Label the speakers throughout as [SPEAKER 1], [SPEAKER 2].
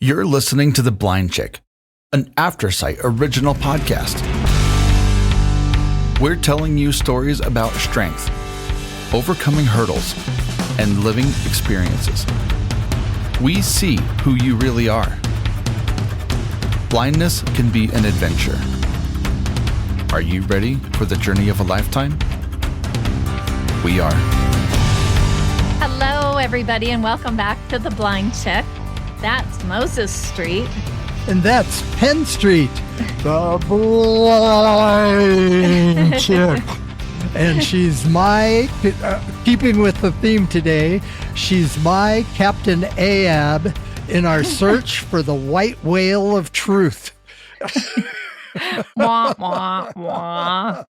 [SPEAKER 1] You're listening to The Blind Chick, an Aftersight original podcast. We're telling you stories about strength, overcoming hurdles, and living experiences. We see who you really are. Blindness can be an adventure. Are you ready for the journey of a lifetime? We are.
[SPEAKER 2] Hello, everybody, and welcome back to The Blind Chick. That's Moses Street.
[SPEAKER 3] And that's Penn Street, the blind chick. And she's my, keeping with the theme today, she's my Captain Ahab in our search for the white whale of truth.
[SPEAKER 2] Wah, wah, wah.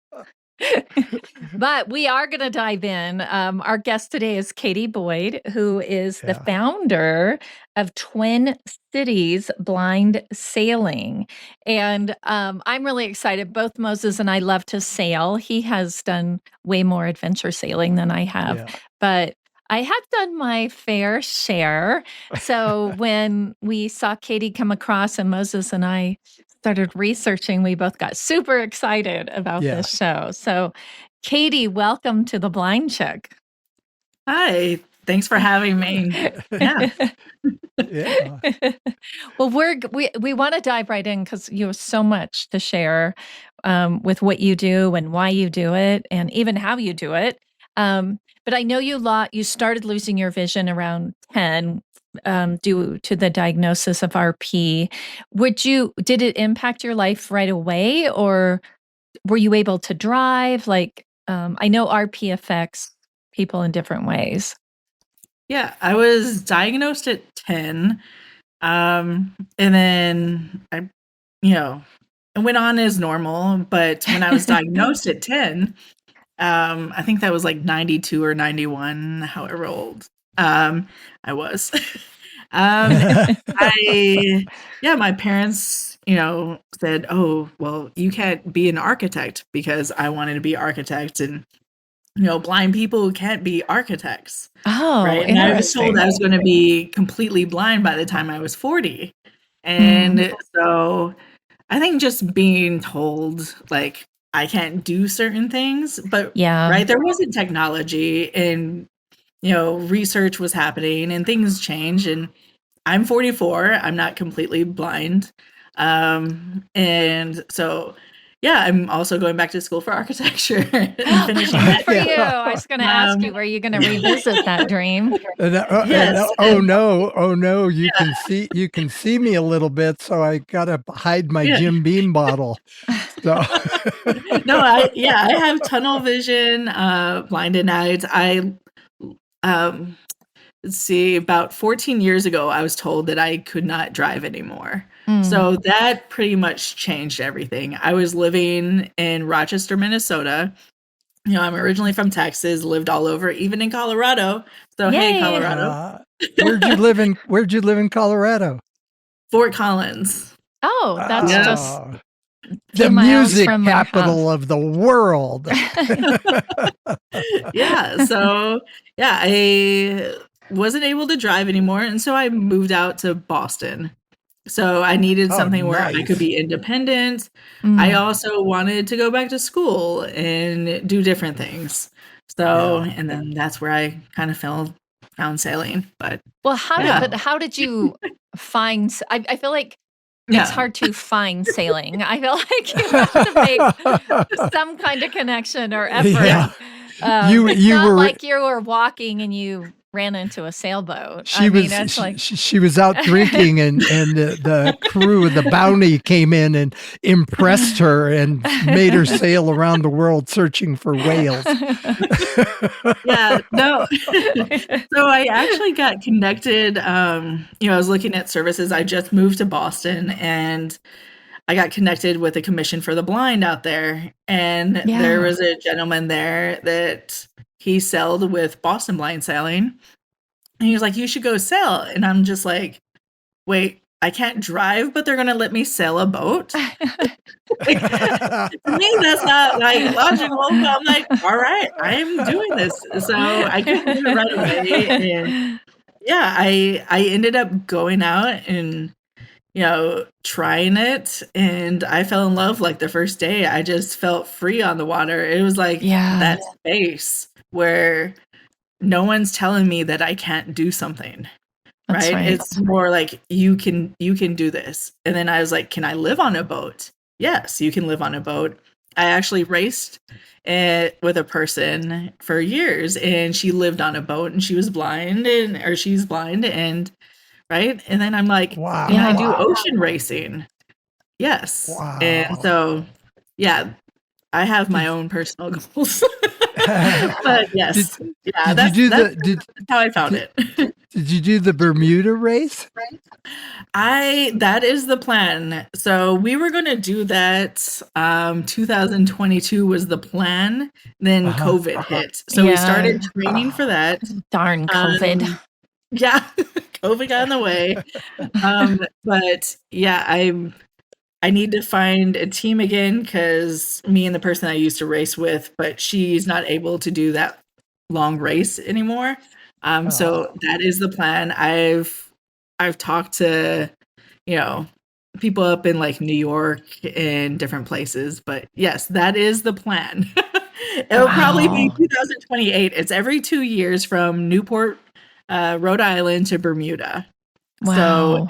[SPEAKER 2] But we are going to dive in. Our guest today is Katy Boyd, who is the founder of Twin Cities Blind Sailing. And I'm really excited. Both Moses and I love to sail. He has done way more adventure sailing than I have. But I have done my fair share. So when we saw Katy come across and Moses and I started researching, we both got super excited about this show. So, Katy, welcome to The Blind Chick.
[SPEAKER 4] Hi, thanks for having me.
[SPEAKER 2] Well, we want to dive right in because you have so much to share with what you do and why you do it, and even how you do it. But I know you started losing your vision around 10. Due to the diagnosis of RP. Did it impact your life right away, or were you able to drive? I know RP affects people in different ways.
[SPEAKER 4] Yeah, I was diagnosed at 10. And then I went on as normal. But when I was diagnosed at 10, I think that was like 92 or 91, however old I was. My parents, said, "Oh, well, you can't be an architect," because I wanted to be architect, and blind people can't be architects.
[SPEAKER 2] Oh,
[SPEAKER 4] right. And I was told I was going to be completely blind by the time I was 40, and so I think just being told like I can't do certain things, but right, there wasn't technology and research was happening and things change, and I'm 44. I'm not completely blind. And so, I'm also going back to school for architecture and finishing that.
[SPEAKER 2] For you. I was going to ask you, were you going to revisit that dream?
[SPEAKER 3] Oh no. You can see me a little bit, so I got to hide my Jim Beam bottle. So.
[SPEAKER 4] No, I have tunnel vision, blind at night. Let's see, about 14 years ago, I was told that I could not drive anymore. So that pretty much changed everything. I was living in Rochester, Minnesota. I'm originally from Texas, lived all over, even in Colorado. So, Yay. Hey, Colorado.
[SPEAKER 3] Where'd you live in Colorado?
[SPEAKER 4] Fort Collins.
[SPEAKER 2] Oh, that's just
[SPEAKER 3] the music capital of the world.
[SPEAKER 4] I wasn't able to drive anymore, and so I moved out to Boston. So I needed something where I could be independent. I also wanted to go back to school and do different things. So, and then that's where I kind of found sailing. But
[SPEAKER 2] how did you find? I feel like it's hard to find sailing. I feel like you have to make some kind of connection or effort. You were like you were walking and you ran into a sailboat.
[SPEAKER 3] She was out drinking, and the crew of the Bounty came in and impressed her and made her sail around the world searching for whales.
[SPEAKER 4] So I actually got connected. I was looking at services. I just moved to Boston, and I got connected with a commission for the blind out there. And there was a gentleman there that he sailed with Boston Blind Sailing. And he was like, "You should go sail." And I'm just like, wait, I can't drive, but they're going to let me sail a boat? To me, that's not like logical. But I'm like, all right, I am doing this. So I couldn't do it right away. And I ended up going out and trying it, and I fell in love like the first day. I just felt free on the water. It was like that space where no one's telling me that I can't do something.
[SPEAKER 2] That's right.
[SPEAKER 4] It's more like you can do this. And then I was like, can I live on a boat? Yes, you can live on a boat. I actually raced with a person for years, and she lived on a boat, and she was blind, or she's blind, and right. And then I'm like,
[SPEAKER 3] Wow.
[SPEAKER 4] can I do ocean racing? Yes.
[SPEAKER 3] Wow.
[SPEAKER 4] And so, yeah, I have my own personal goals. But yes, that's how I found it.
[SPEAKER 3] Did you do the Bermuda race?
[SPEAKER 4] That is the plan. So we were going to do that. 2022 was the plan. Then COVID hit. So we started training for that.
[SPEAKER 2] Darn COVID.
[SPEAKER 4] Yeah, COVID got in the way. But yeah, I need to find a team again, because me and the person I used to race with, but she's not able to do that long race anymore. So that is the plan. I've talked to, people up in like New York and different places, but yes, that is the plan. It'll probably be 2028. It's every 2 years from Newport, Rhode Island to Bermuda.
[SPEAKER 2] Wow.
[SPEAKER 4] So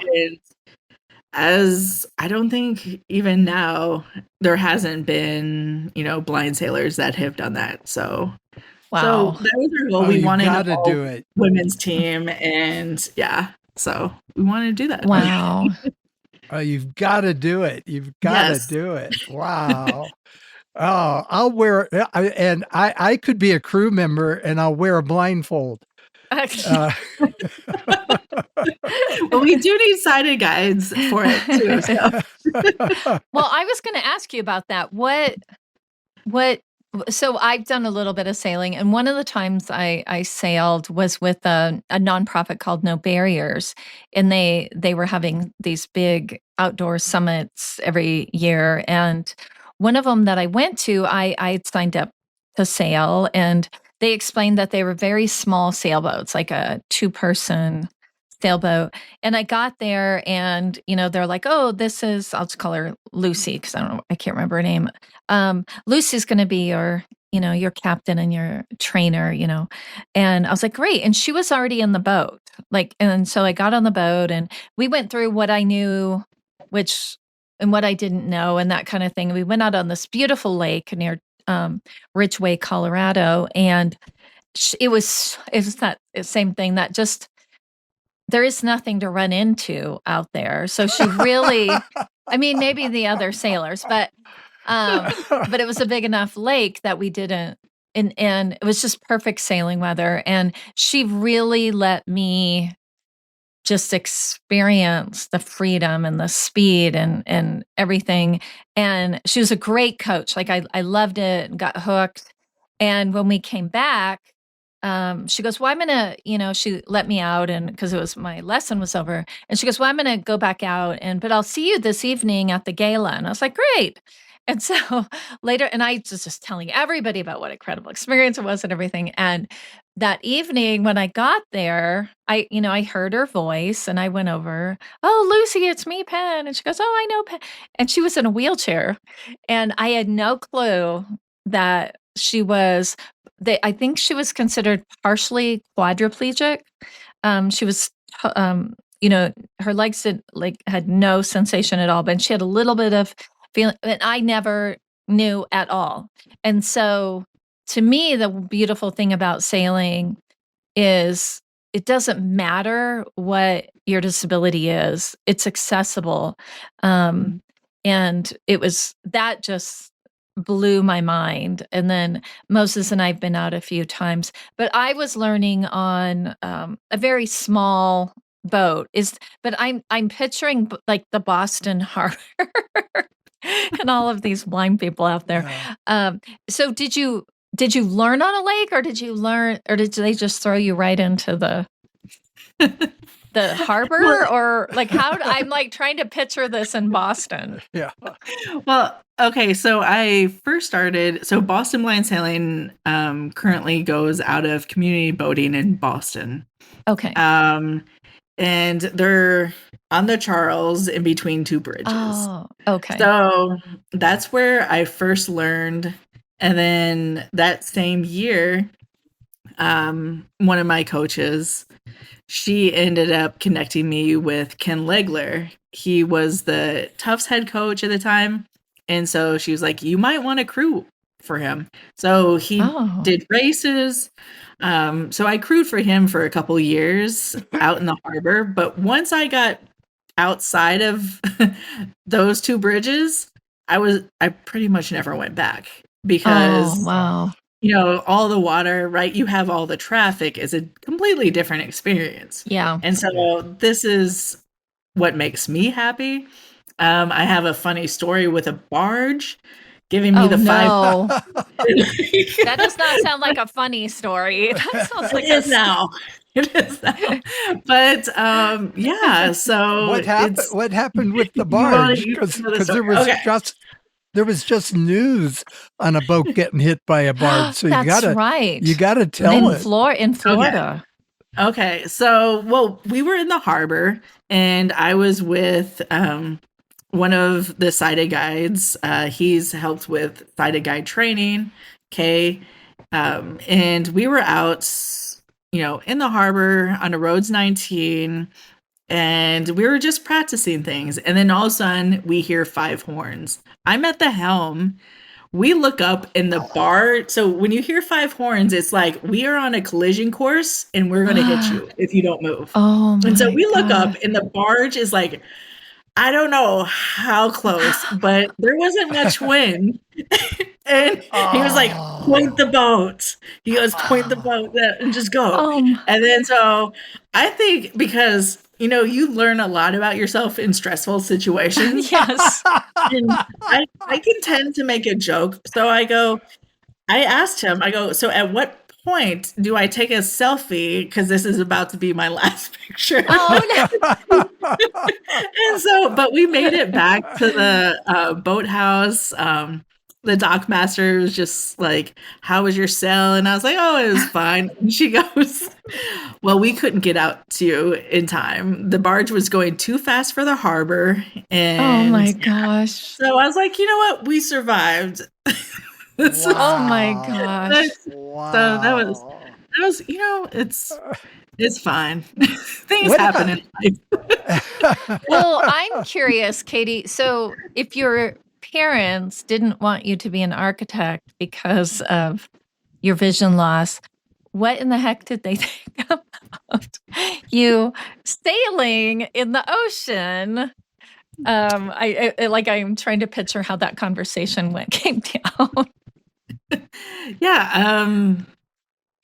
[SPEAKER 4] as I don't think even now there hasn't been, blind sailors that have done that. So
[SPEAKER 2] wow.
[SPEAKER 4] So that was our goal. We wanted
[SPEAKER 3] to do it.
[SPEAKER 4] Women's team, and so we wanted to do that.
[SPEAKER 2] Wow.
[SPEAKER 3] You've got to do it. You've got to do it. Wow. Oh, I'll wear, I could be a crew member, and I'll wear a blindfold.
[SPEAKER 4] Well, we do need sighted guides for it too. So.
[SPEAKER 2] Well, I was going to ask you about that. So I've done a little bit of sailing, and one of the times I sailed was with a nonprofit called No Barriers, and they were having these big outdoor summits every year. And one of them that I went to, I had signed up to sail, and they explained that they were very small sailboats, like a 2-person sailboat. And I got there, and they're like, "Oh, this is," I'll just call her Lucy, because I can't remember her name. Lucy's going to be your captain and your trainer, And I was like, "Great!" And she was already in the boat, and so I got on the boat, and we went through what I knew, and what I didn't know, and that kind of thing. We went out on this beautiful lake near Ridgway, Colorado, and it was that same thing that just. There is nothing to run into out there. So she really, maybe the other sailors, but it was a big enough lake that we didn't, and it was just perfect sailing weather. And she really let me just experience the freedom and the speed and everything. And she was a great coach. Like I loved it and got hooked. And when we came back, she goes, "Well, I'm going to," she let me out, and because my lesson was over, and she goes, "Well, I'm going to go back out, but I'll see you this evening at the gala." And I was like, "Great." And so later, and I was just telling everybody about what an incredible experience it was and everything. And that evening when I got there, I heard her voice, and I went over, "Oh, Lucy, it's me, Penn." And she goes, "Oh, I know Penn." And she was in a wheelchair, and I had no clue that she was. I think she was considered partially quadriplegic. She was, her legs had no sensation at all, but she had a little bit of feeling, and I never knew at all. And so, to me, the beautiful thing about sailing is it doesn't matter what your disability is; it's accessible, and it was that just blew my mind. And then Moses and I've been out a few times, but I was learning on a very small boat. But I'm picturing like the Boston Harbor and all of these blind people out there. Yeah. So did you learn on a lake, or did they just throw you right into the harbor, or like how? I'm like trying to picture this in Boston.
[SPEAKER 3] Yeah.
[SPEAKER 4] Well, okay. So I first started. So Boston Blind Sailing currently goes out of community boating in Boston.
[SPEAKER 2] Okay.
[SPEAKER 4] And they're on the Charles in between two bridges.
[SPEAKER 2] Oh, okay.
[SPEAKER 4] So that's where I first learned. And then that same year, one of my coaches, she ended up connecting me with Ken Legler. He was the Tufts head coach at the time. And so she was like, you might want to crew for him. So he did races. So I crewed for him for a couple years out in the harbor. But once I got outside of those two bridges, I pretty much never went back because all the water, right? You have all the traffic is a completely different experience.
[SPEAKER 2] Yeah.
[SPEAKER 4] And so this is what makes me happy. I have a funny story with a barge giving me
[SPEAKER 2] five. That does not sound like a funny story. That sounds like
[SPEAKER 4] it is now. But so
[SPEAKER 3] what happened with the barge? Because there was just news on a boat getting hit by a barge. So you gotta tell it.
[SPEAKER 2] In Florida.
[SPEAKER 4] Okay. So we were in the harbor and I was with one of the sighted guides. He's helped with sighted guide training, Kay. And we were out, in the harbor on a Rhodes 19, and we were just practicing things. And then all of a sudden we hear 5 horns. I'm at the helm. We look up in the bar. So when you hear 5 horns, it's like we are on a collision course and we're going to hit you if you don't move. And so we look up and the barge is like, I don't know how close, but there wasn't much wind. And he was like, point the boat. He goes, point the boat and just go. And then so I think because, you learn a lot about yourself in stressful situations.
[SPEAKER 2] Yes.
[SPEAKER 4] And I can tend to make a joke. So I asked him, so at what point do I take a selfie? Because this is about to be my last picture.
[SPEAKER 2] Oh, no.
[SPEAKER 4] And so, but we made it back to the boathouse. The dock master was just like, how was your sail? And I was like, oh, it was fine. And she goes, well, we couldn't get out to you in time. The barge was going too fast for the harbor. And
[SPEAKER 2] oh my gosh.
[SPEAKER 4] So I was like, you know what? We survived.
[SPEAKER 2] Oh my gosh.
[SPEAKER 3] Wow.
[SPEAKER 4] So that was, it's fine. Things happen in life.
[SPEAKER 2] Well, I'm curious, Katy. So if your parents didn't want you to be an architect because of your vision loss, what in the heck did they think about you sailing in the ocean? I'm trying to picture how that conversation came down.
[SPEAKER 4] Yeah.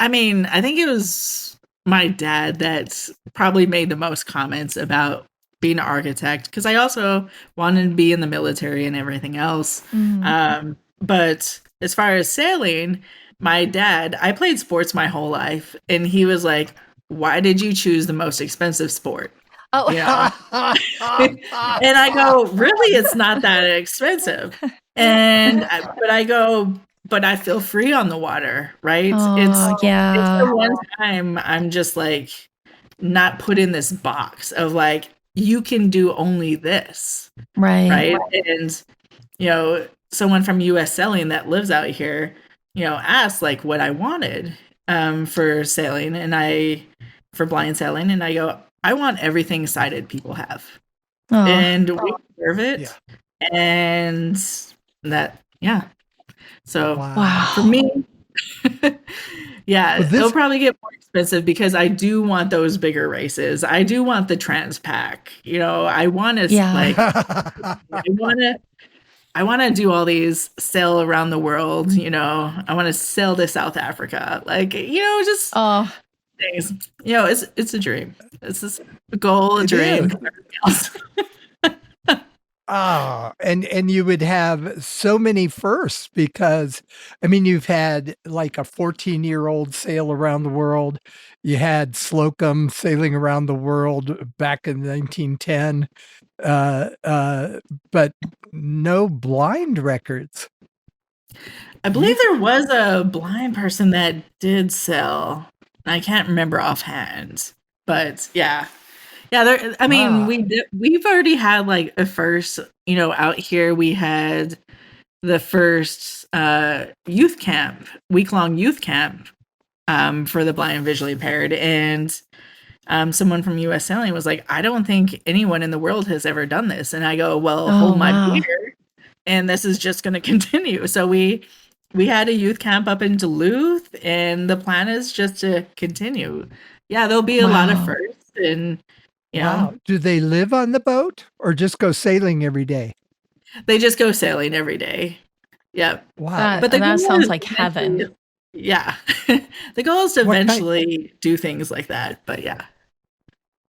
[SPEAKER 4] I think it was my dad that probably made the most comments about being an architect because I also wanted to be in the military and everything else. But as far as sailing, my dad, I played sports my whole life, and he was like, why did you choose the most expensive sport?
[SPEAKER 2] Oh,
[SPEAKER 4] and I go, really, it's not that expensive. But I feel free on the water, right? It's the one time I'm just like not put in this box of like, you can do only this. Right. And, someone from US Sailing that lives out here, asked like what I wanted for sailing for blind sailing. And I go, I want everything sighted people have. And we deserve it. Yeah. And that, So for me, it'll probably get more expensive because I do want those bigger races. I do want the Transpac. I want to I want to do all these sail around the world. I want to sail to South Africa. Just things. It's a dream. It's just a goal, a dream.
[SPEAKER 3] And you would have so many firsts because, you've had like a 14-year-old sail around the world. You had Slocum sailing around the world back in 1910, but no blind records.
[SPEAKER 4] I believe there was a blind person that did sail. I can't remember offhand, but yeah. Yeah, I mean,
[SPEAKER 3] Wow.
[SPEAKER 4] we've already had like a first, out here we had the first youth camp, week-long youth camp for the blind and visually impaired. And someone from US Sailing was like, I don't think anyone in the world has ever done this. And I go, well,
[SPEAKER 2] Oh,
[SPEAKER 4] hold my
[SPEAKER 2] wow.
[SPEAKER 4] beer. And this is just going to continue. So we had a youth camp up in Duluth, and the plan is just to continue. Yeah, there'll be a lot of
[SPEAKER 2] Wow.
[SPEAKER 4] firsts, and
[SPEAKER 3] Wow. Do they live on the boat or just go sailing every day?
[SPEAKER 4] they just go sailing every day. Yep.
[SPEAKER 3] Wow.
[SPEAKER 4] But the
[SPEAKER 2] That
[SPEAKER 4] goal
[SPEAKER 2] sounds
[SPEAKER 4] is
[SPEAKER 2] like heaven.
[SPEAKER 4] yeah. The goal is to
[SPEAKER 3] What kind-
[SPEAKER 4] eventually do things like that. But yeah.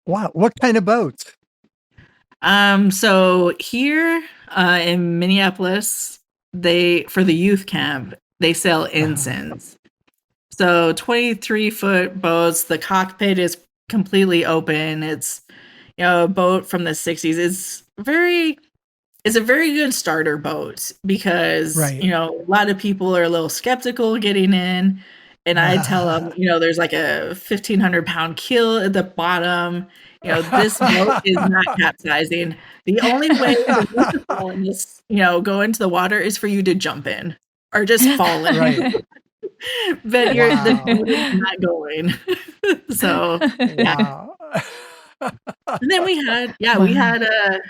[SPEAKER 3] Wow. What kind of boats?
[SPEAKER 4] So here in Minneapolis, for the youth camp, they sell ensigns. So 23-foot boats, the cockpit is completely open. It's a boat from the 60s. It's a very good starter boat because
[SPEAKER 3] Right.
[SPEAKER 4] a lot of people are a little skeptical getting in. And I tell them, there's like a 1,500-pound keel at the bottom. This boat is not capsizing. The only way for you to fall in this, go into the water is for you to jump in or just fall in.
[SPEAKER 3] Right.
[SPEAKER 4] But
[SPEAKER 3] Wow.
[SPEAKER 4] the boat is not going. So yeah.
[SPEAKER 3] Wow.
[SPEAKER 4] And then we had a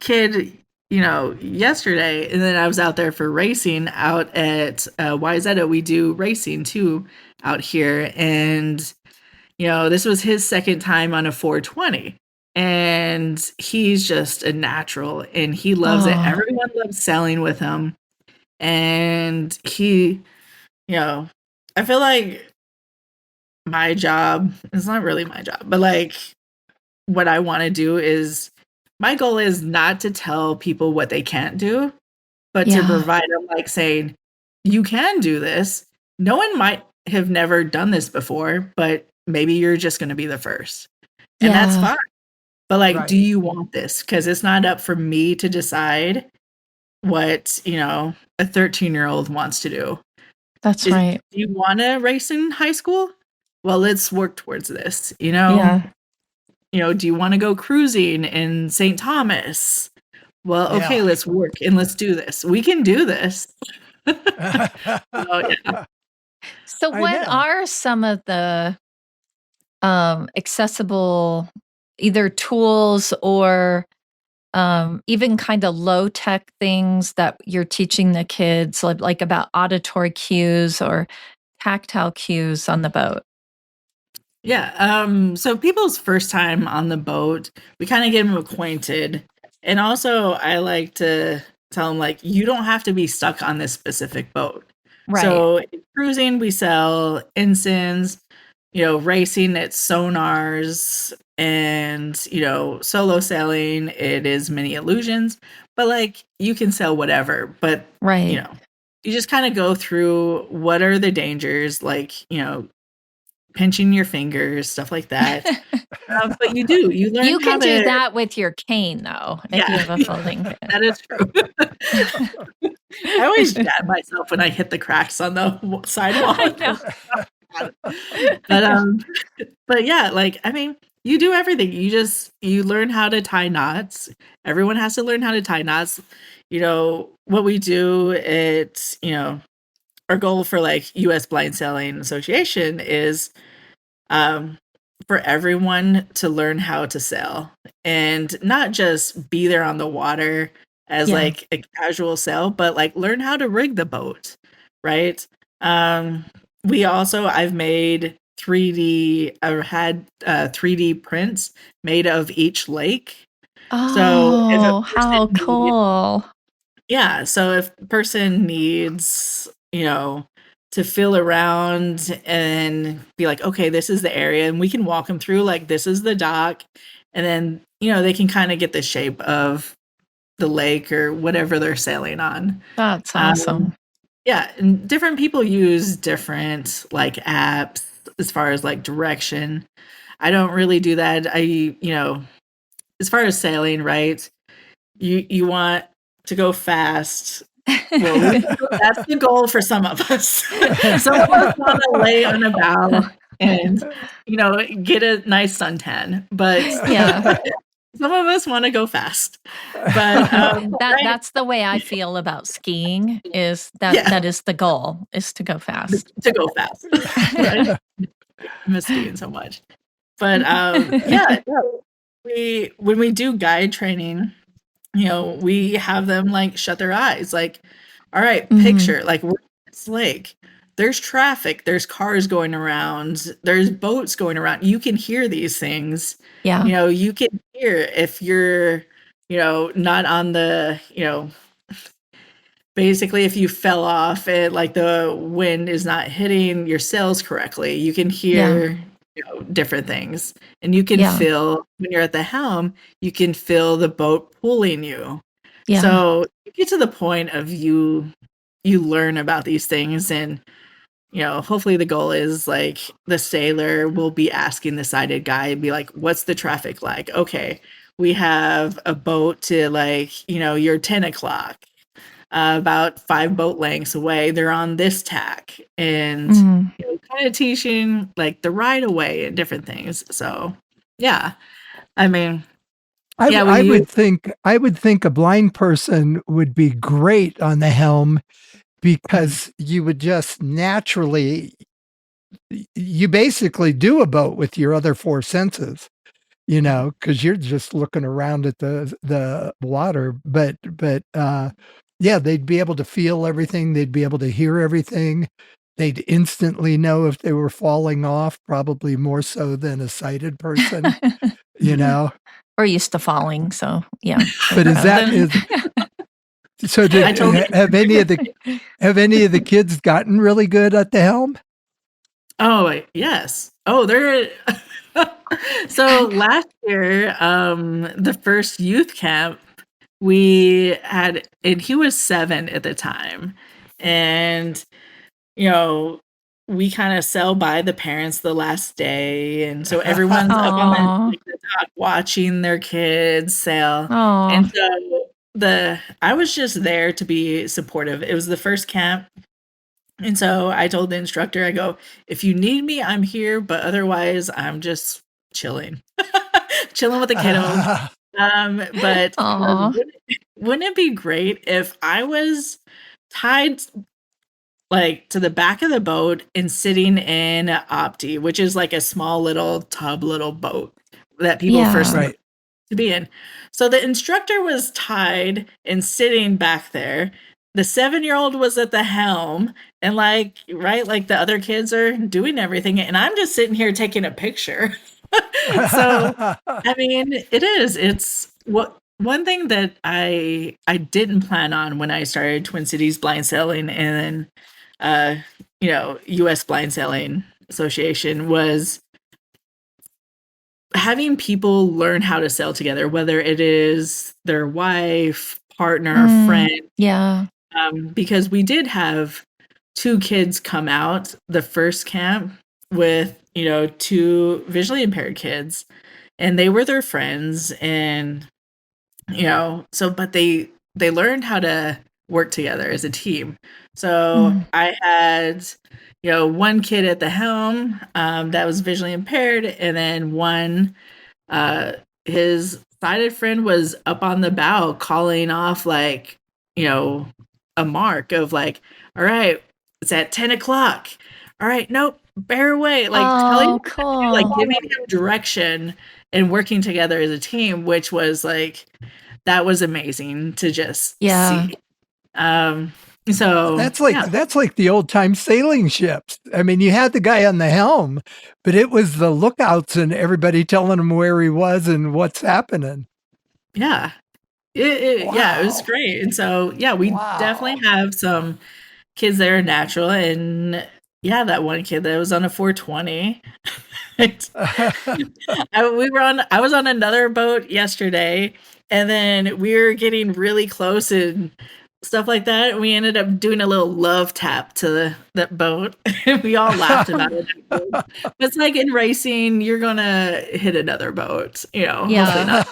[SPEAKER 4] kid, yesterday, and then I was out there for racing out at Wayzata. We do racing too out here, and this was his second time on a 420, and he's just a natural, and he loves it.
[SPEAKER 2] Oh.
[SPEAKER 4] Everyone loves sailing with him, and he, I feel like my job is not really my job, but like what I want to do is my goal is not to tell people what they can't do, but to
[SPEAKER 2] Yeah.
[SPEAKER 4] provide them like saying, you can do this. No one might have never done this before, but maybe you're just going to be the first. And that's
[SPEAKER 2] Yeah.
[SPEAKER 4] fine. But like,
[SPEAKER 3] Right.
[SPEAKER 4] do you want this? Because it's not up for me to decide what, a 13-year-old wants to do.
[SPEAKER 2] That's right.
[SPEAKER 4] Do you want to race in high school? Well, let's work towards this,
[SPEAKER 2] Yeah.
[SPEAKER 4] do you want to go cruising in St. Thomas? Well, okay,
[SPEAKER 3] Yeah.
[SPEAKER 4] let's work and let's do this. We can do this. So, yeah.
[SPEAKER 2] So
[SPEAKER 3] I
[SPEAKER 2] what
[SPEAKER 3] know.
[SPEAKER 2] are some of the accessible either tools or even kind of low tech things that you're teaching the kids, like about auditory cues or tactile cues on the boat?
[SPEAKER 4] Yeah. So people's first time on the boat, we kind of get them acquainted. And also I like to tell them like, you don't have to be stuck on this specific boat.
[SPEAKER 2] Right.
[SPEAKER 4] So cruising, we sell ensigns, racing, it's sonars, and, solo sailing, it is mini illusions. But like you can sell whatever. But,
[SPEAKER 2] Right.
[SPEAKER 4] you just kind of go through what are the dangers, like, pinching your fingers, stuff like that. But you learn
[SPEAKER 2] You
[SPEAKER 4] how
[SPEAKER 2] can do
[SPEAKER 4] to,
[SPEAKER 2] that with your cane, though, if you
[SPEAKER 4] Yeah.
[SPEAKER 2] have a folding cane.
[SPEAKER 4] that is true. I always jab myself when I hit the cracks on the sidewalk.
[SPEAKER 2] I know.
[SPEAKER 4] But yeah, like, I mean, you do everything. You learn how to tie knots. Everyone has to learn how to tie knots. What we do, it's, our goal for like US Blind Sailing Association is for everyone to learn how to sail and not just be there on the water as
[SPEAKER 2] Yeah.
[SPEAKER 4] like a casual sail, but like learn how to rig the boat, right? I've made 3D, I had 3D prints made of each lake. So if a
[SPEAKER 2] Oh, how
[SPEAKER 4] person needs-
[SPEAKER 2] cool.
[SPEAKER 4] yeah, so if a person needs, to feel around and be like, okay, this is the area, and we can walk them through, like, this is the dock, and then, they can kind of get the shape of the lake or whatever they're sailing on.
[SPEAKER 2] That's awesome.
[SPEAKER 4] Yeah, and different people use different, like, apps as far as, like, direction. I don't really do that. As far as sailing, right, you want to go fast. Well, that's the goal for some of us. Some of us want to lay on a bow and, get a nice suntan. But
[SPEAKER 2] Yeah.
[SPEAKER 4] some of us want to go fast. But
[SPEAKER 2] That's the way I feel about skiing is
[SPEAKER 4] Yeah.
[SPEAKER 2] that is the goal, is to go fast.
[SPEAKER 4] to go fast. Right? I miss skiing so much. But when we do guide training, we have them like shut their eyes, like, all right, picture like we're in this lake. There's traffic, there's cars going around, there's boats going around. You can hear these things.
[SPEAKER 2] Yeah.
[SPEAKER 4] You can hear if you're, not on the, basically if you fell off and like the wind is not hitting your sails correctly, you can hear different things, and you can feel when you're at the helm, you can feel the boat pulling you. So you get to the point of you learn about these things, and hopefully the goal is like the sailor will be asking the sighted guy and be like, what's the traffic like? Okay, we have a boat to like you're 10 o'clock, about 5 boat lengths away, they're on this tack, and kind of teaching like the right of way and different things. So I mean,
[SPEAKER 3] I would think a blind person would be great on the helm, because you would just naturally, you basically do a boat with your other 4 senses, because you're just looking around at the water. But they'd be able to feel everything. They'd be able to hear everything. They'd instantly know if they were falling off, probably more so than a sighted person,
[SPEAKER 2] We're used to falling, so yeah.
[SPEAKER 3] But so have any of the kids gotten really good at the helm?
[SPEAKER 4] Oh, yes. Oh, they're so last year, the first youth camp we had, and he was 7 at the time. And, we kind of sail by the parents the last day. And so everyone's up on the dock watching their kids sail. And so I was just there to be supportive. It was the first camp. And so I told the instructor, I go, if you need me, I'm here, but otherwise I'm just chilling, chilling with the kiddos. But wouldn't it be great if I was tied like to the back of the boat and sitting in Opti, which is like a small little boat that people first learn to be in. So the instructor was tied and sitting back there. The 7-year-old was at the helm, and like the other kids are doing everything, and I'm just sitting here taking a picture. So I mean, it's one thing that I didn't plan on when I started Twin Cities Blind Sailing and US Blind Sailing Association was having people learn how to sail together, whether it is their wife, partner, friend.
[SPEAKER 2] Yeah.
[SPEAKER 4] Because we did have 2 kids come out the first camp with, 2 visually impaired kids, and they were their friends, and, but they learned how to work together as a team. So I had, one kid at the helm, that was visually impaired, and then one, his sighted friend was up on the bow calling off like, a mark of like, all right, it's at 10 o'clock. All right, nope, bear away. Like telling
[SPEAKER 2] cool.
[SPEAKER 4] like giving him direction and working together as a team, which was like, that was amazing to just see. So
[SPEAKER 3] that's like the old time sailing ships. I mean, you had the guy on the helm, but it was the lookouts and everybody telling him where he was and what's happening.
[SPEAKER 4] Yeah. Yeah, it was great. And so, we definitely have some kids that are natural. And that one kid that was on a 420. I was on another boat yesterday, and then we were getting really close and stuff like that. We ended up doing a little love tap to that boat. We all laughed about it. It's like in racing, you're gonna hit another boat, hopefully not.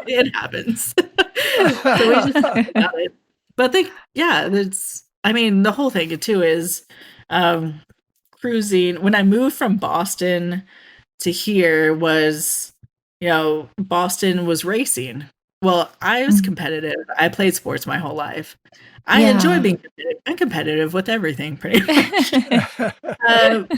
[SPEAKER 4] It happens. So we just talked about it. But the whole thing too is crew cruising when I moved from Boston to here was, Boston was racing. Well, I was competitive. I played sports my whole life. I enjoy being competitive. I'm competitive with everything pretty much. But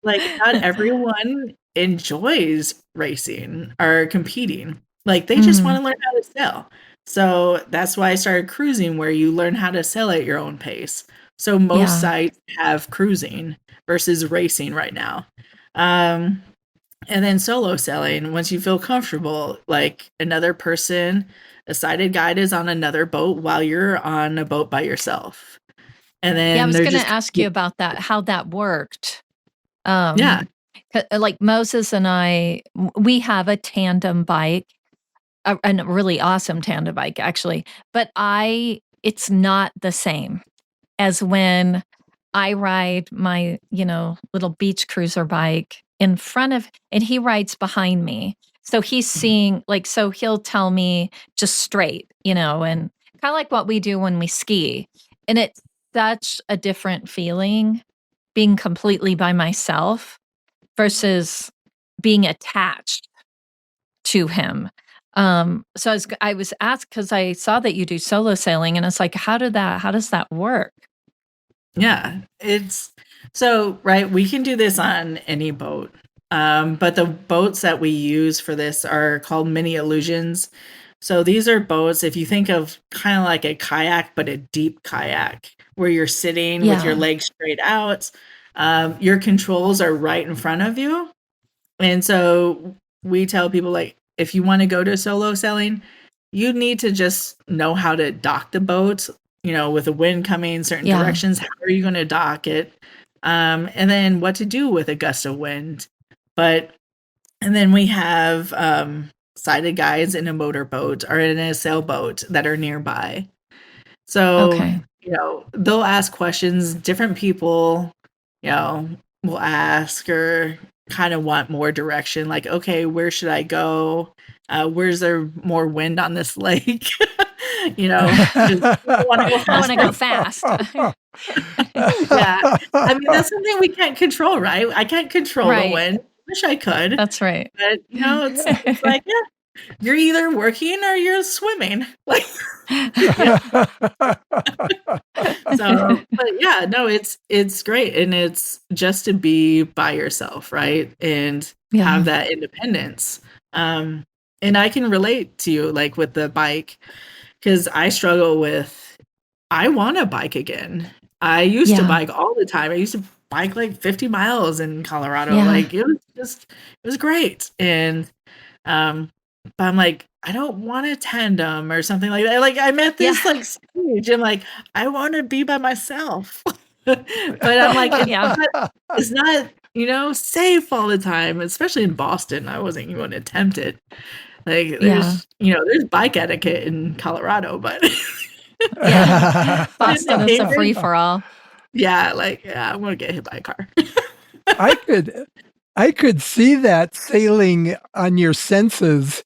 [SPEAKER 4] like not everyone enjoys racing or competing. Like they just want to learn how to sail. So that's why I started cruising, where you learn how to sail at your own pace. So most sites have cruising versus racing right now. And then solo sailing, once you feel comfortable, like another person, a sighted guide is on another boat while you're on a boat by yourself. And then
[SPEAKER 2] I was going to ask you about that, how that worked. Like Moses and I, we have a tandem bike, a really awesome tandem bike, actually. But it's not the same as when I ride my, little beach cruiser bike in front of, and he rides behind me. So he's seeing, so he'll tell me just straight, and kind of like what we do when we ski. And it's such a different feeling being completely by myself versus being attached to him. So I was asked, because I saw that you do solo sailing, and it's like, how does that work?
[SPEAKER 4] Yeah, right, we can do this on any boat. But the boats that we use for this are called mini illusions. So these are boats, if you think of kind of like a kayak, but a deep kayak, where you're sitting with your legs straight out. Your controls are right in front of you. And so we tell people, like, if you want to go to solo sailing, you need to just know how to dock the boat, with the wind coming certain directions. How are you going to dock it? And then what to do with a gust of wind. And then we have sighted guides in a motorboat or in a sailboat that are nearby. So, they'll ask questions. Different people, will ask or kind of want more direction. Like, okay, where should I go? Where's there more wind on this lake? I
[SPEAKER 2] want to go fast.
[SPEAKER 4] Yeah. I mean, that's something we can't control, right? I can't control the wind. Wish I could.
[SPEAKER 2] That's right.
[SPEAKER 4] But it's like, you're either working or you're swimming. Like, so, but yeah, no, it's great, and it's just to be by yourself, right, and have that independence. And I can relate to you, like with the bike, because I struggle with. I want to bike again. I used to bike all the time. I used to bike like 50 miles in Colorado. Like it was great. And but I'm like, I don't want a tandem or something like that. Like I'm at this like stage. I'm like, I want to be by myself. But I'm like, it's not, safe all the time, especially in Boston. I wasn't even going to attempt it. Like there's bike etiquette in Colorado, but
[SPEAKER 2] Boston is a free for all.
[SPEAKER 4] Yeah, I'm gonna get hit by a car.
[SPEAKER 3] I could see that sailing on your senses.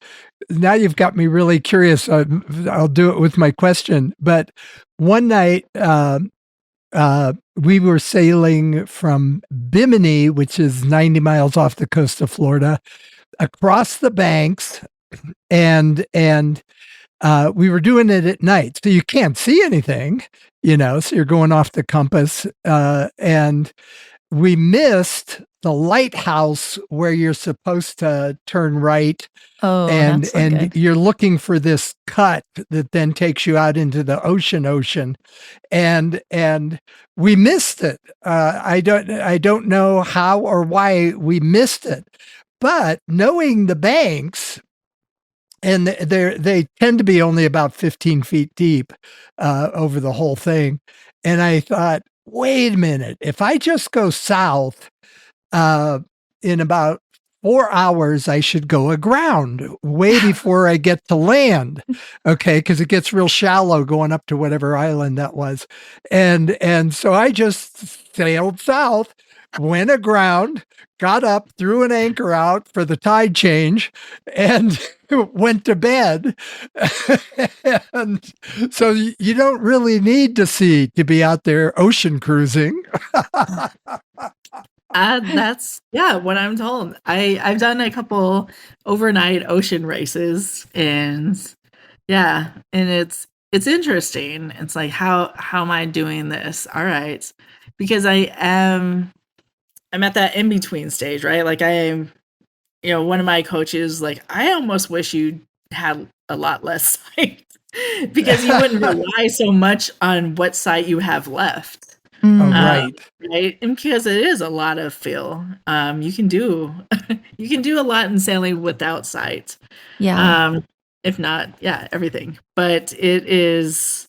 [SPEAKER 3] Now you've got me really curious. I'll do it with my question. But one night, we were sailing from Bimini, which is 90 miles off the coast of Florida, across the banks, and we were doing it at night, so you can't see anything, so you're going off the compass, and we missed the lighthouse where you're supposed to turn right.
[SPEAKER 2] Oh,
[SPEAKER 3] and you're looking for this cut that then takes you out into the ocean, and we missed it. I don't know how or why we missed it, but knowing the banks, and they tend to be only about 15 feet deep over the whole thing, and I thought, wait a minute, if I just go south, in about 4 hours, I should go aground way before I get to land. Okay. Cause it gets real shallow going up to whatever island that was. And so I just sailed south, went aground, got up, threw an anchor out for the tide change, and went to bed. And so you don't really need to see to be out there ocean cruising.
[SPEAKER 4] That's what I'm told. I've done a couple overnight ocean races, and it's interesting. It's like how am I doing this? All right, because I'm at that in between stage, right? Like I am, one of my coaches, like I almost wish you had a lot less sight because you wouldn't rely so much on what sight you have left.
[SPEAKER 3] Oh, right.
[SPEAKER 4] Right, and because it is a lot of feel, you can do you can do a lot in sailing without sight.
[SPEAKER 2] Yeah.
[SPEAKER 4] If not, everything. But it is,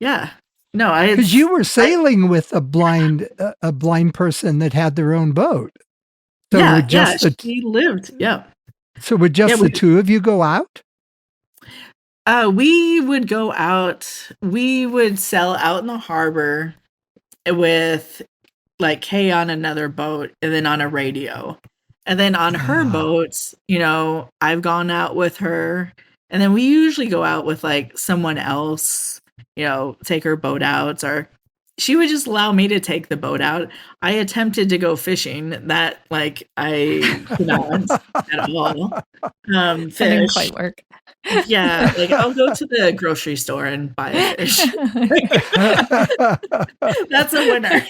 [SPEAKER 4] no,
[SPEAKER 3] Because you were sailing with a blind person that had their own boat. So would
[SPEAKER 4] she lived. Yeah.
[SPEAKER 3] So would just the two of you go out?
[SPEAKER 4] We would go out. We would sail out in the harbor with like Kay on another boat and then on a radio. And then on her boats, I've gone out with her. And then we usually go out with like someone else, take her boat out, or she would just allow me to take the boat out. I attempted to go fishing. That like I could not at all.
[SPEAKER 2] That didn't quite work.
[SPEAKER 4] Yeah, like I'll go to the grocery store and buy a fish. That's a winner.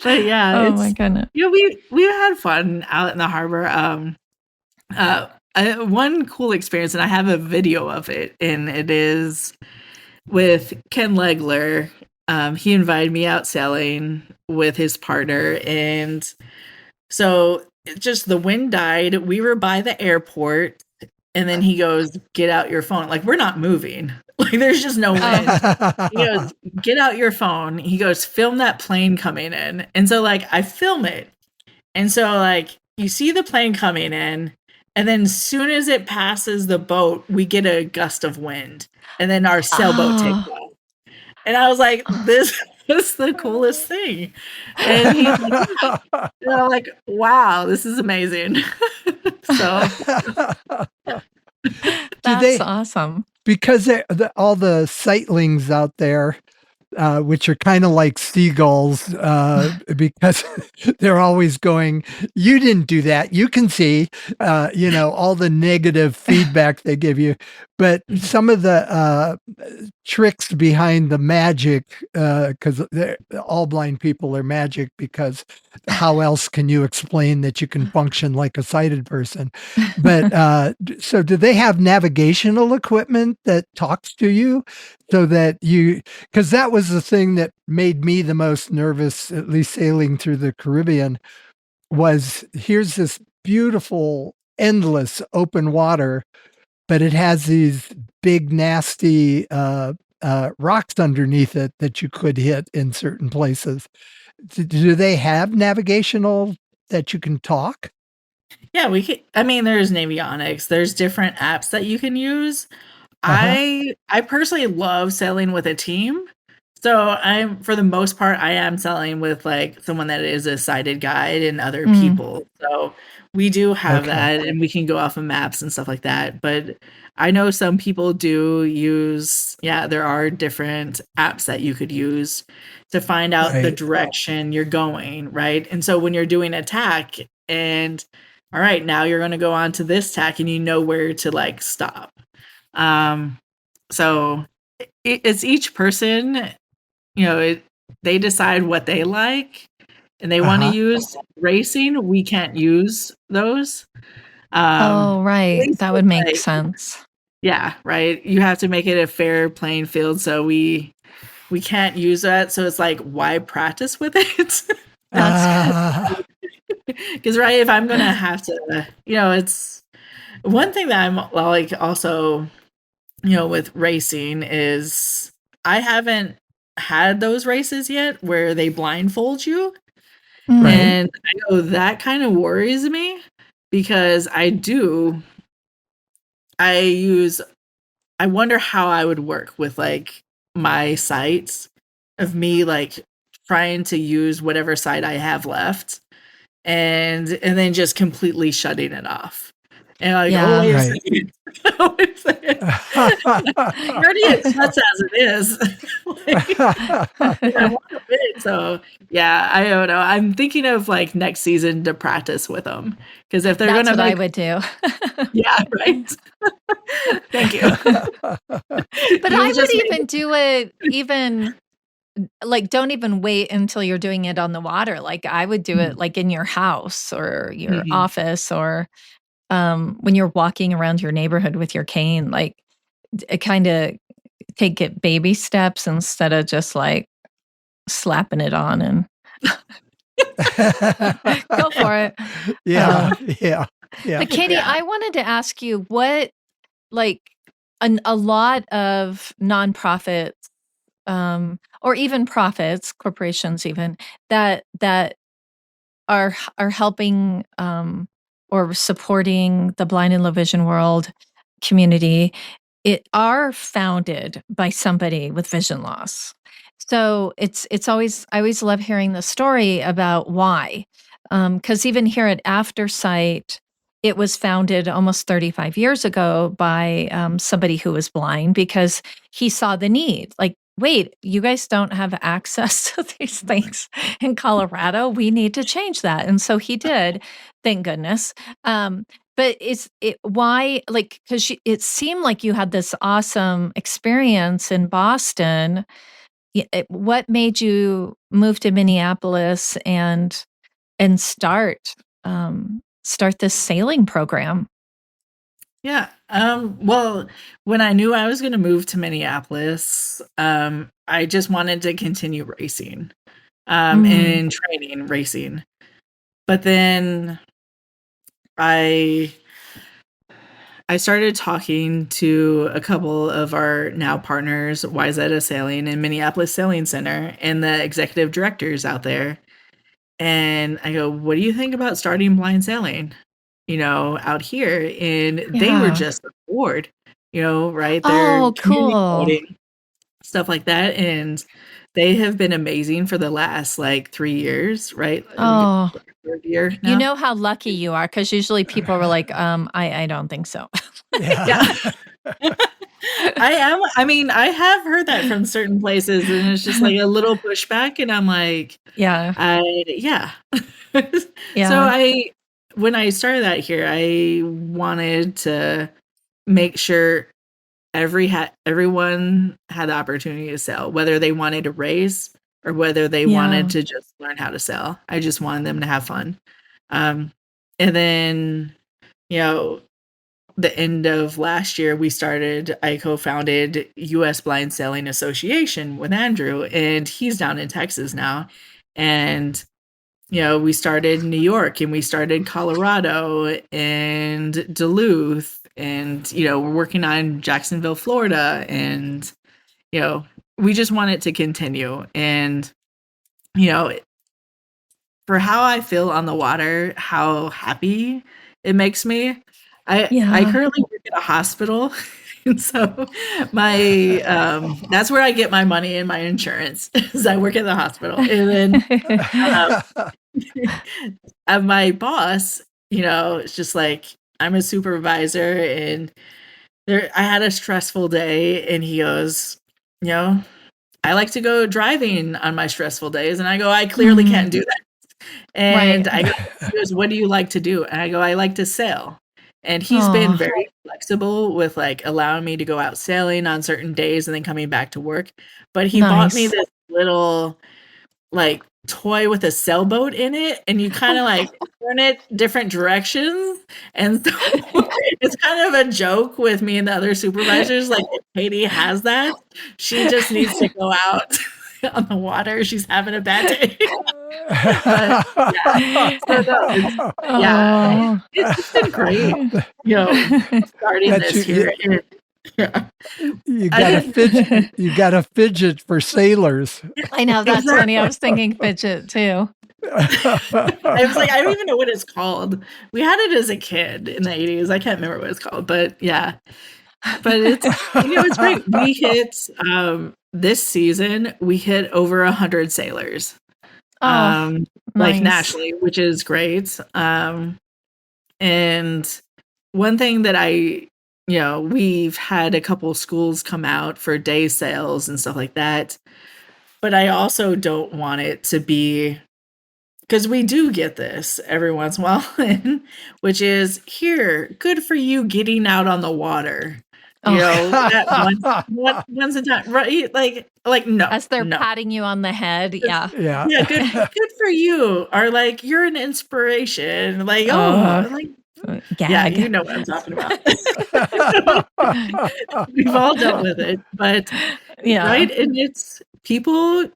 [SPEAKER 4] But yeah,
[SPEAKER 2] oh my goodness.
[SPEAKER 4] We had fun out in the harbor. One cool experience, and I have a video of it, and it is with Ken Legler. He invited me out sailing with his partner, and so just the wind died. We were by the airport, and then he goes, "Get out your phone." Like, we're not moving. Like, there's just no wind. He goes, "Get out your phone." He goes, "Film that plane coming in." And so, like, I film it. And so, like, you see the plane coming in, and then as soon as it passes the boat, we get a gust of wind. And then our sailboat takes off. And I was like, this is the coolest thing. And he's like, and I'm like, wow, this is amazing. So
[SPEAKER 2] that's awesome.
[SPEAKER 3] Because all the sightlings out there, which are kind of like seagulls, because they're always going, "You didn't do that. You can see," all the negative feedback they give you. But some of the tricks behind the magic, because all blind people are magic, because how else can you explain that you can function like a sighted person? But so do they have navigational equipment that talks to you so that because that was the thing that made me the most nervous, at least sailing through the Caribbean, was here's this beautiful, endless open water, but it has these big, nasty rocks underneath it that you could hit in certain places. Do they have navigational that you can talk?
[SPEAKER 4] Yeah, we can. I mean, there's Navionics. There's different apps that you can use. I personally love sailing with a team. So for the most part, I am sailing with like someone that is a sighted guide and other people. So we do have that, and we can go off of maps and stuff like that. But I know some people do use, there are different apps that you could use to find out the direction you're going, right? And so when you're doing a tack and all right, now you're going to go on to this tack and you know where to like stop. So it's each person, they decide what they like and they want to use racing. We can't use those.
[SPEAKER 2] Right. That would make sense.
[SPEAKER 4] Yeah, right. You have to make it a fair playing field. So we can't use that. So it's like, why practice with it? Because right, if I'm gonna have to, it's one thing that I'm like also, with racing is I haven't had those races yet where they blindfold you. And I know that kind of worries me because I wonder how I would work with like my sights of me like trying to use whatever sight I have left and then just completely shutting it off. And like, wait a second. I'm already at nuts as it is. I want a bit. So yeah, I don't know. I'm thinking of like next season to practice with them because if they're
[SPEAKER 2] That's
[SPEAKER 4] gonna
[SPEAKER 2] what I
[SPEAKER 4] like,
[SPEAKER 2] would do.
[SPEAKER 4] yeah, right. Thank you.
[SPEAKER 2] But I would even do it even like don't even wait until you're doing it on the water. Like I would do it like in your house or your office or when you're walking around your neighborhood with your cane, like kind of take it baby steps instead of just like slapping it on and go for it.
[SPEAKER 3] Yeah.
[SPEAKER 2] But Katy, I wanted to ask you what, like, a lot of nonprofits, or even profits, corporations, even that are helping or supporting the blind and low vision world community. It are founded by somebody with vision loss. So it's always I always love hearing the story about why. Because even here at Aftersight, it was founded almost 35 years ago by somebody who was blind because he saw the need. Like, wait, you guys don't have access to these things in Colorado. We need to change that. And so he did, thank goodness. But why, like, because it seemed like you had this awesome experience in Boston. What made you move to Minneapolis and start this sailing program?
[SPEAKER 4] Yeah. Well, when I knew I was going to move to Minneapolis, I just wanted to continue racing, and training racing. But then I started talking to a couple of our now partners, YZ Sailing and Minneapolis Sailing Center, and the executive directors out there. And I go, what do you think about starting blind sailing, out here? And they were just aboard, right? They're communicating, stuff like that. And they have been amazing for the last like 3 years, right?
[SPEAKER 2] Oh,
[SPEAKER 4] third year now.
[SPEAKER 2] You know how lucky you are because usually people were like, I don't think so.
[SPEAKER 4] Yeah. I am. I mean, I have heard that from certain places, and it's just like a little pushback, and I'm like,
[SPEAKER 2] yeah.
[SPEAKER 4] So when I started that here, I wanted to make sure everyone had the opportunity to sail, whether they wanted to race or whether they wanted to just learn how to sail. I just wanted them to have fun. And then, the end of last year, I co-founded U.S. Blind Sailing Association with Andrew, and he's down in Texas now. And, we started New York and we started Colorado and Duluth and, we're working on Jacksonville, Florida. And, we just want it to continue. And, for how I feel on the water, how happy it makes me. I currently work at a hospital, and so my that's where I get my money and my insurance. Is I work at the hospital, and then my boss, it's just like I'm a supervisor, and I had a stressful day, and he goes, I like to go driving on my stressful days, and I go, I clearly can't do that. And he goes, what do you like to do? And I go, I like to sail. And he's been very flexible with like allowing me to go out sailing on certain days and then coming back to work. But he bought me this little like toy with a sailboat in it, and you kind of like turn it different directions. And so it's kind of a joke with me and the other supervisors. Like if Katy has that, she just needs to go out on the water. She's having a bad day. It's just been great, starting this here.
[SPEAKER 3] You got a fidget for sailors.
[SPEAKER 2] I know, that's funny. I was thinking fidget too.
[SPEAKER 4] I was like, I don't even know what it's called. We had it as a kid in the 80s. I can't remember what it's called, but yeah. But it's it's great. We hit this season, we hit over 100 sailors. Like nationally, which is great. And one thing that I we've had a couple schools come out for day sales and stuff like that. But I also don't want it to be, because we do get this every once in a while, which is, here, good for you getting out on the water. That once a time, right? Like no,
[SPEAKER 2] as they're
[SPEAKER 4] no.
[SPEAKER 2] patting you on the head. Yeah.
[SPEAKER 3] Yeah.
[SPEAKER 4] Good for you. Or like, you're an inspiration. Like, yeah, you know what I'm talking about. We've all dealt with it, but right, and it's people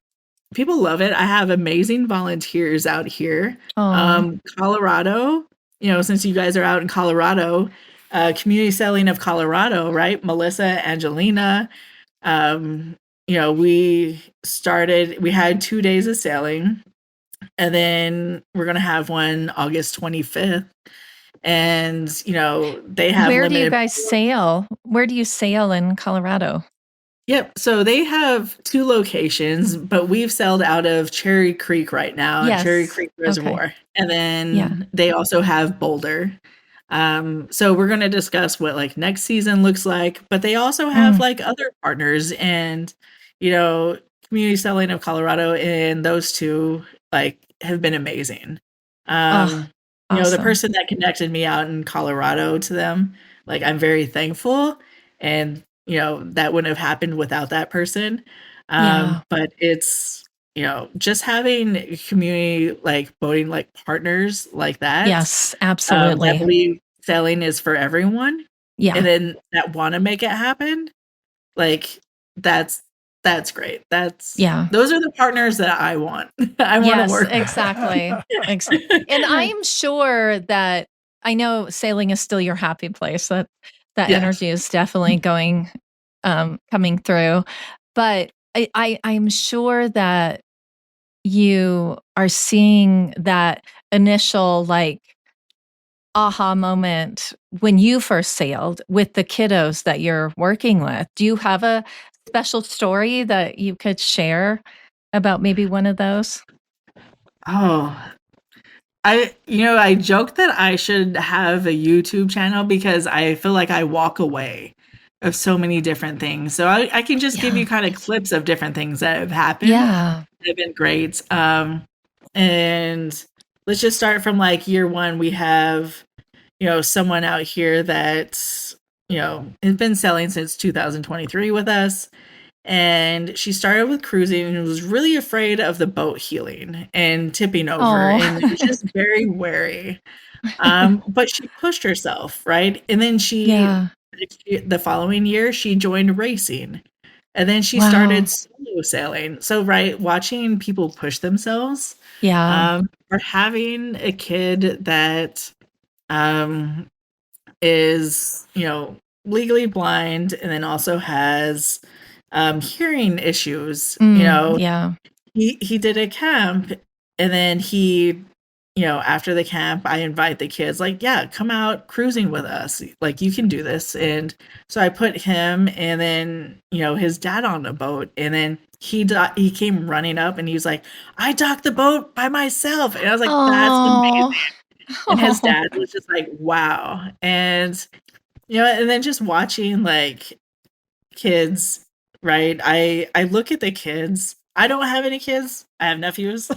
[SPEAKER 4] love it. I have amazing volunteers out here. Colorado, since you guys are out in Colorado, Community Sailing of Colorado, right? Melissa, Angelina, we had 2 days of sailing, and then we're going to have one August 25th. And, they have
[SPEAKER 2] Where do you guys sail? Where do you sail in Colorado?
[SPEAKER 4] Yep. So they have 2 locations, but we've sailed out of Cherry Creek right now, Cherry Creek Reservoir. Okay. And then they also have Boulder. So we're going to discuss what like next season looks like, but they also have like other partners, and, Community Sailing of Colorado, and those 2 like have been amazing. Awesome. The person that connected me out in Colorado to them, like, I'm very thankful, and that wouldn't have happened without that person. But it's, just having community like boating like partners like that.
[SPEAKER 2] Yes, absolutely.
[SPEAKER 4] I believe sailing is for everyone.
[SPEAKER 2] Yeah.
[SPEAKER 4] And then that want to make it happen. Like, that's great. Those are the partners that I want. I want to work with.
[SPEAKER 2] Exactly. And I'm sure that, I know sailing is still your happy place. That energy is definitely coming through. But I'm sure that you are seeing that initial like aha moment when you first sailed with the kiddos that you're working with. Do you have a special story that you could share about maybe one of those?
[SPEAKER 4] I joke that I should have a YouTube channel because I feel like I walk away of so many different things. So I can just give you kind of clips of different things that have happened.
[SPEAKER 2] Yeah.
[SPEAKER 4] They've been great. And let's just start from like year 1. We have, someone out here that's, has been sailing since 2023 with us. And she started with cruising and was really afraid of the boat heeling and tipping over, and was just very wary. But she pushed herself, right? And then the following year, she joined racing. And then she started solo sailing. So, right, watching people push themselves. Or having a kid that is, legally blind, and then also has hearing issues. He did a camp, and then he, after the camp, I invite the kids, like, come out cruising with us, like, you can do this. And so I put him and then his dad on a boat, and then he came running up and he was like, I docked the boat by myself. And I was like, that's amazing. And his dad was just like, wow. And and then just watching like kids, right? I look at the kids. I don't have any kids. I have nephews.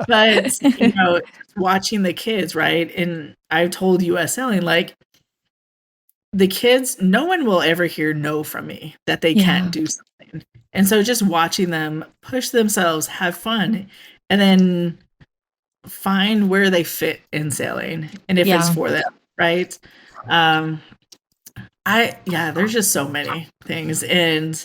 [SPEAKER 4] But watching the kids, right? And I've told US Sailing, like, the kids, no one will ever hear no from me that they can't do something. And so just watching them push themselves, have fun, and then find where they fit in sailing, and if it's for them, right? There's just so many things, and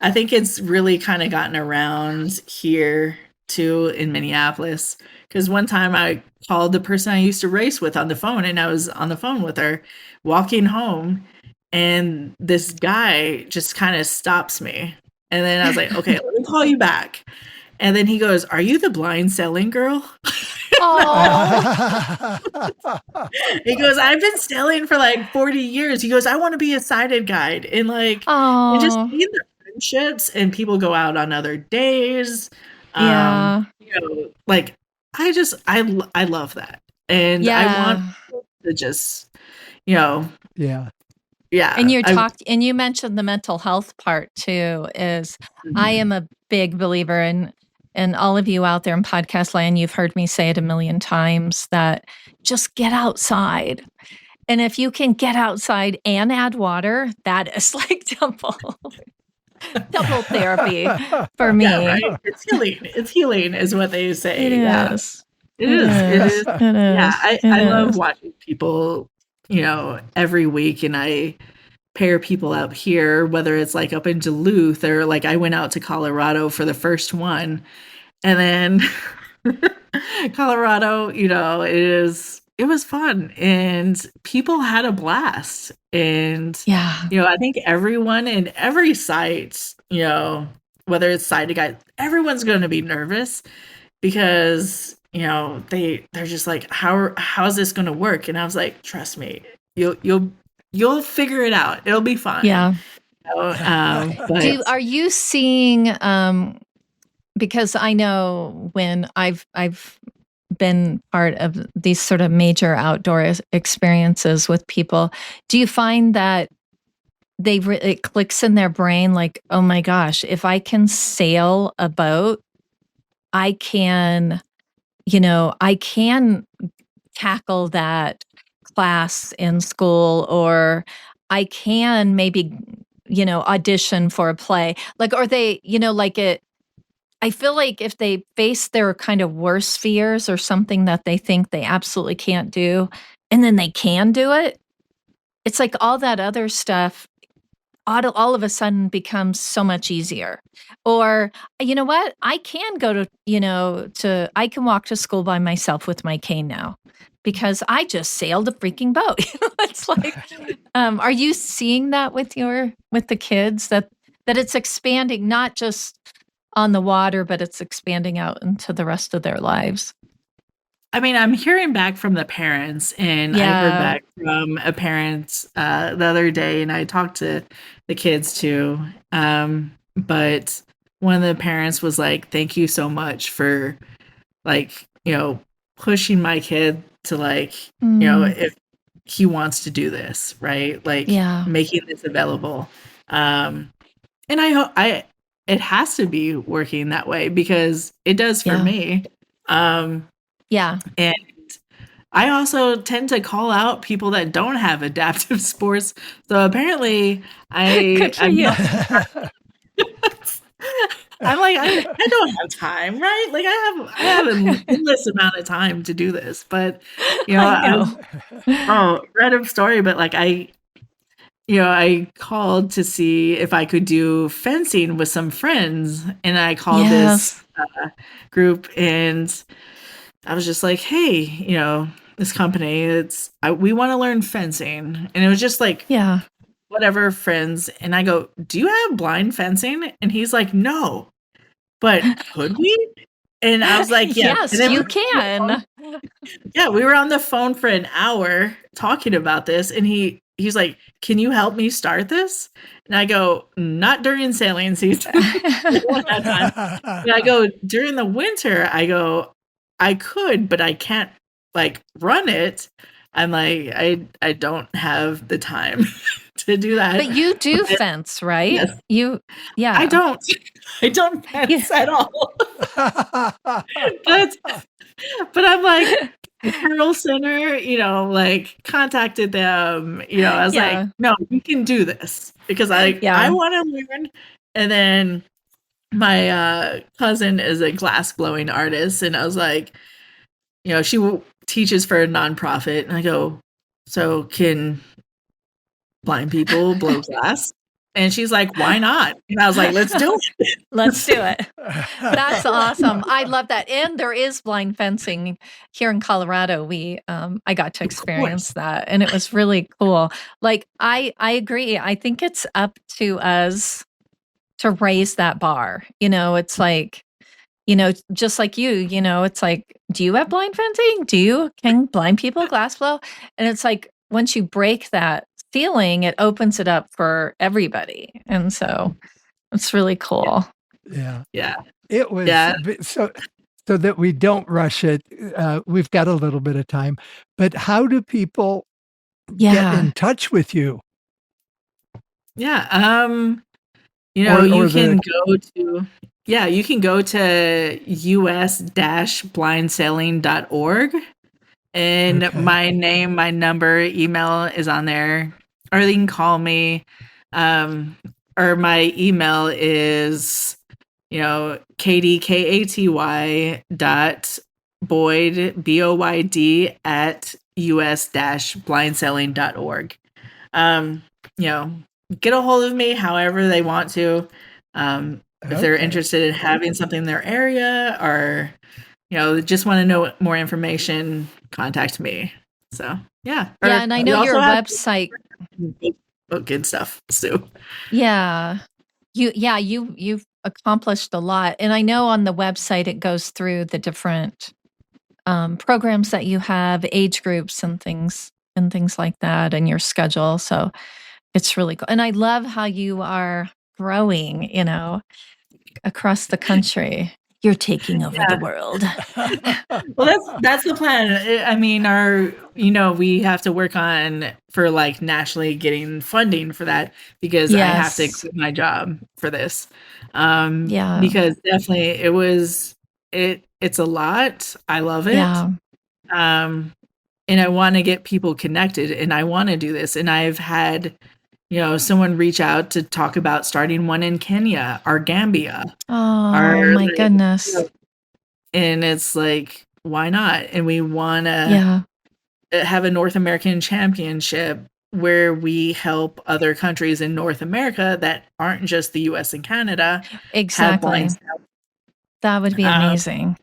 [SPEAKER 4] I think it's really kind of gotten around here too in Minneapolis, because one time I called the person I used to race with on the phone, and I was on the phone with her walking home, and this guy just kind of stops me, and then I was like, okay, let me call you back. And then he goes, are you the blind sailing girl? He goes, I've been sailing for like 40 years. He goes, I want to be a sighted guide. And like, and just seeing the friendships, and people go out on other days. Like, I love that. And I want to just, you know,
[SPEAKER 3] Yeah.
[SPEAKER 4] yeah.
[SPEAKER 2] And you mentioned the mental health part too. I am a big believer in, and all of you out there in podcast land, you've heard me say it a million times, that just get outside. And if you can get outside and add water, that is like double therapy for me.
[SPEAKER 4] Yeah, right. It's healing. It's healing, is what they say.
[SPEAKER 2] It
[SPEAKER 4] Yeah.
[SPEAKER 2] is.
[SPEAKER 4] It is. It is.
[SPEAKER 2] It is.
[SPEAKER 4] Yeah, I
[SPEAKER 2] It
[SPEAKER 4] love
[SPEAKER 2] is.
[SPEAKER 4] watching people, every week, and I pair people up here, whether it's like up in Duluth or like I went out to Colorado for the first one, and then Colorado, it was fun and people had a blast. And
[SPEAKER 2] Yeah.
[SPEAKER 4] I think everyone in every site, whether it's site to guide, everyone's going to be nervous because they're just like, how's this going to work? And I was like, trust me, you'll figure it out. It'll be fine.
[SPEAKER 2] Yeah.
[SPEAKER 4] But
[SPEAKER 2] are you seeing? Because I know when I've been part of these sort of major outdoor experiences with people, do you find that it clicks in their brain like, oh my gosh, if I can sail a boat, I can tackle that class in school, or I can maybe, audition for a play. Like, or they, I feel like if they face their kind of worst fears or something that they think they absolutely can't do, and then they can do it, it's like all that other stuff all of a sudden becomes so much easier. Or, you know what? I can go I can walk to school by myself with my cane now because I just sailed a freaking boat. It's like, are you seeing that with the kids that it's expanding, not just on the water, but it's expanding out into the rest of their lives?
[SPEAKER 4] I mean, I'm hearing back from the parents, and I heard back from a parent the other day, and I talked to the kids too. But one of the parents was like, "Thank you so much for, pushing my kid to if he wants to do this, right? Making this available." And I hope it has to be working that way because it does for me.
[SPEAKER 2] Yeah.
[SPEAKER 4] And I also tend to call out people that don't have adaptive sports. So apparently I'm like, I don't have time, right? Like I have an endless amount of time to do this. But I read a story, but like I called to see if I could do fencing with some friends, and I called this group, and I was just like, hey, this company, we want to learn fencing. And it was just like, whatever, friends. And I go, do you have blind fencing? And he's like, no, but could we? And I was like,
[SPEAKER 2] yes, you can.
[SPEAKER 4] Yeah, we were on the phone for an hour talking about this. And he's like, can you help me start this? And I go, not during sailing season. And I go, during the winter, I could, but I can't run it. I'm like, I don't have the time to do that.
[SPEAKER 2] But you do fence, right?
[SPEAKER 4] Yes. I don't fence at all. but I'm like, the Pearl Center, contacted them, I was like, no, you can do this because I want to learn. And then my cousin is a glass blowing artist, and I was like, she teaches for a nonprofit, and I go, so can blind people blow glass? And she's like, why not? And I was like, let's do it.
[SPEAKER 2] Let's do it. That's awesome. I love that. And there is blind fencing here in Colorado. I got to experience that, and it was really cool. Like, I agree. I think it's up to us to raise that bar. It's like, just like you, it's like, do you have blind fencing? Can blind people glass blow? And it's like, once you break that ceiling, it opens it up for everybody. And so it's really cool.
[SPEAKER 3] Yeah.
[SPEAKER 4] It
[SPEAKER 3] was so that we don't rush it. We've got a little bit of time, but how do people get in touch with you?
[SPEAKER 4] Yeah. You can go to us-blindsailing.org, and my number, email is on there, or they can call me. Or my email is, Katy, Katy dot Boyd, Boyd at us-blindsailing.org. Get a hold of me however they want to. If they're interested in having something in their area, or just want to know more information, contact me. So yeah.
[SPEAKER 2] And I know your website.
[SPEAKER 4] Good stuff, Sue.
[SPEAKER 2] Yeah. You've accomplished a lot. And I know on the website it goes through the different programs that you have, age groups and things like that, and your schedule. So it's really cool. And I love how you are growing, across the country. You're taking over the world.
[SPEAKER 4] Well, that's the plan. I mean, we have to work on for nationally getting funding for that, because I have to quit my job for this. Because definitely it's a lot. I love it.
[SPEAKER 2] Yeah.
[SPEAKER 4] And I want to get people connected, and I want to do this. And I've had someone reach out to talk about starting one in Kenya or Gambia.
[SPEAKER 2] Oh, my goodness.
[SPEAKER 4] And it's like, why not? And we want to have a North American championship where we help other countries in North America that aren't just the US and Canada.
[SPEAKER 2] Exactly. That would be amazing.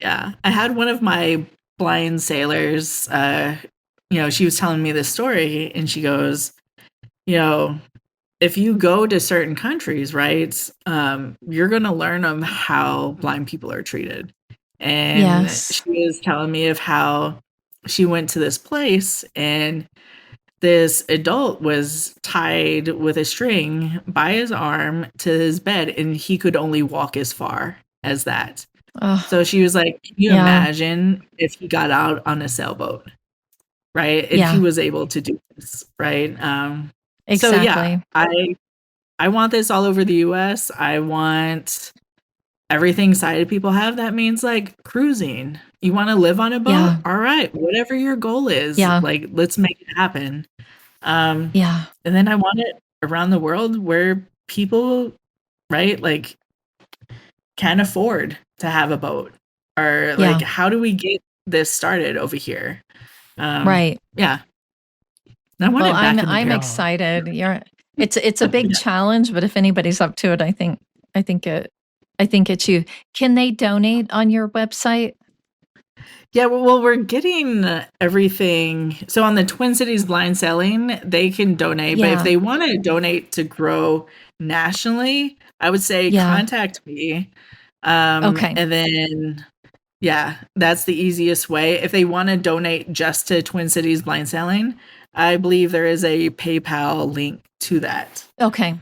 [SPEAKER 4] Yeah. I had one of my blind sailors, she was telling me this story, and she goes, if you go to certain countries, right, you're going to learn how blind people are treated. And she was telling me of how she went to this place, and this adult was tied with a string by his arm to his bed, and he could only walk as far as that. So she was like, can you imagine if he got out on a sailboat, right? And he was able to do this, right?
[SPEAKER 2] Exactly.
[SPEAKER 4] So yeah, I want this all over the US. I want everything sighted people have. That means cruising. You want to live on a boat?
[SPEAKER 2] Yeah.
[SPEAKER 4] All right. Whatever your goal is, let's make it happen. And then I want it around the world where people, right, can afford to have a boat, or how do we get this started over here?
[SPEAKER 2] Right.
[SPEAKER 4] Yeah. I'm
[SPEAKER 2] excited. It's a big challenge, but if anybody's up to it, I think it's you. Can they donate on your website?
[SPEAKER 4] Yeah, well, we're getting everything. So on the Twin Cities Blind Sailing, they can donate, but if they want to donate to grow nationally, I would say contact me.
[SPEAKER 2] Okay.
[SPEAKER 4] And then, that's the easiest way. If they want to donate just to Twin Cities Blind Sailing, I believe there is a PayPal link to that.
[SPEAKER 2] Okay.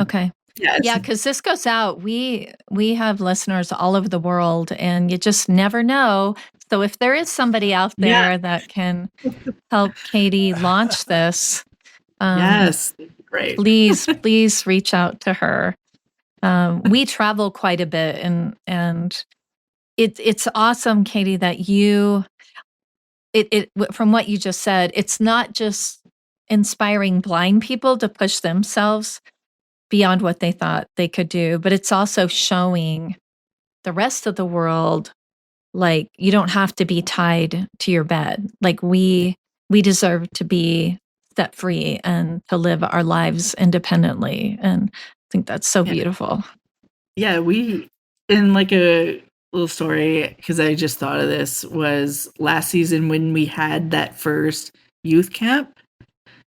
[SPEAKER 2] Okay. Yeah, because this goes out. We have listeners all over the world, and you just never know. So if there is somebody out there that can help Katy launch this,
[SPEAKER 4] yes, great.
[SPEAKER 2] Please reach out to her. We travel quite a bit, and it's awesome, Katy, that you. It from what you just said, it's not just inspiring blind people to push themselves beyond what they thought they could do, but it's also showing the rest of the world, you don't have to be tied to your bed. We deserve to be set free and to live our lives independently. And I think that's so beautiful.
[SPEAKER 4] Yeah, we, in a little story, because I just thought of this, was last season when we had that first youth camp.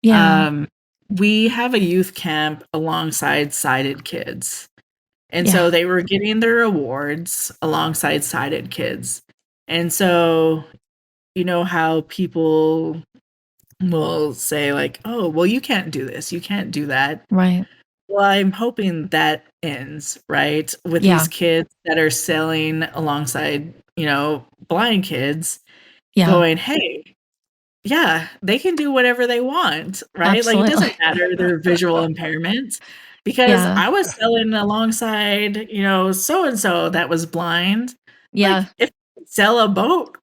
[SPEAKER 4] Yeah. We have a youth camp alongside sighted kids. And so they were getting their awards alongside sighted kids. And so, how people will say oh, well, you can't do this, you can't do that.
[SPEAKER 2] Right.
[SPEAKER 4] Well, I'm hoping that ends, right? With these kids that are sailing alongside, blind kids going, hey, yeah, they can do whatever they want, right? Like, it doesn't
[SPEAKER 2] Absolutely.
[SPEAKER 4] matter their visual impairment because
[SPEAKER 2] Yeah.
[SPEAKER 4] I was selling alongside, so and so that was blind.
[SPEAKER 2] Yeah.
[SPEAKER 4] Like, if you sell a boat,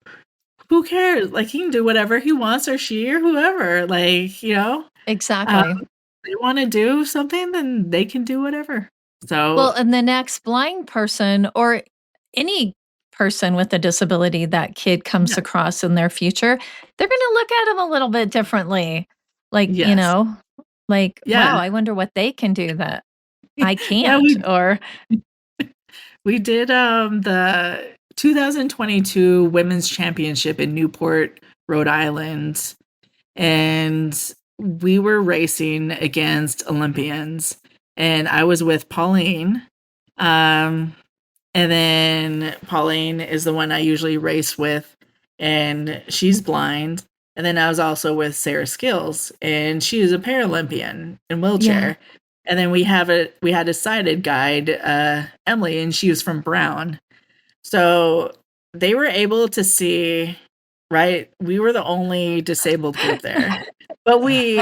[SPEAKER 4] who cares? Like, he can do whatever he wants, or she, or whoever. Like, um,
[SPEAKER 2] Exactly.
[SPEAKER 4] they want to do something, then they can do whatever.
[SPEAKER 2] Well,
[SPEAKER 4] So,
[SPEAKER 2] and the next blind person or any person with a disability that kid comes
[SPEAKER 4] yeah,
[SPEAKER 2] across in their future, they're going to look at them a little bit differently. Like,
[SPEAKER 4] yes,
[SPEAKER 2] like,
[SPEAKER 4] yeah,
[SPEAKER 2] wow, I wonder what they can do that I
[SPEAKER 4] yeah.
[SPEAKER 2] can't. Or,
[SPEAKER 4] We did the 2022 Women's Championship in Newport, Rhode Island, and we were racing against Olympians. And I was with Pauline. Um, and then Pauline is the one I usually race with, and she's blind. And then I was also with Sarah Skills, and she is a Paralympian in
[SPEAKER 2] yeah.
[SPEAKER 4] wheelchair. And then we had a sighted guide, Emily, and she was from Brown. So they were able to see, right? We were the only disabled group there. But we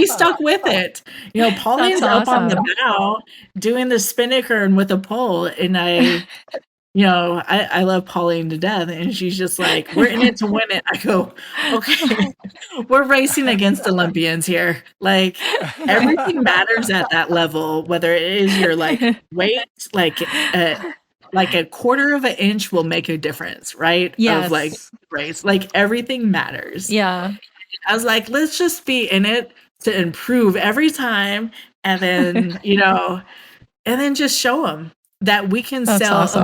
[SPEAKER 4] stuck with it.
[SPEAKER 2] That's
[SPEAKER 4] Pauline's up on the
[SPEAKER 2] awesome.
[SPEAKER 4] bow doing the spinnaker and with a pole, and I love Pauline to death, and she's just like, "We're in it to win it." I go, "Okay, we're racing against Olympians here. Like, everything matters at that level, whether it is your, like, weight, like a quarter of an inch will make a difference, right? Of, like,
[SPEAKER 2] Yes.
[SPEAKER 4] race. Like, everything matters."
[SPEAKER 2] Yeah.
[SPEAKER 4] I was like, "Let's just be in it to improve every time, and then just show them that we can
[SPEAKER 2] That's
[SPEAKER 4] sell
[SPEAKER 2] awesome.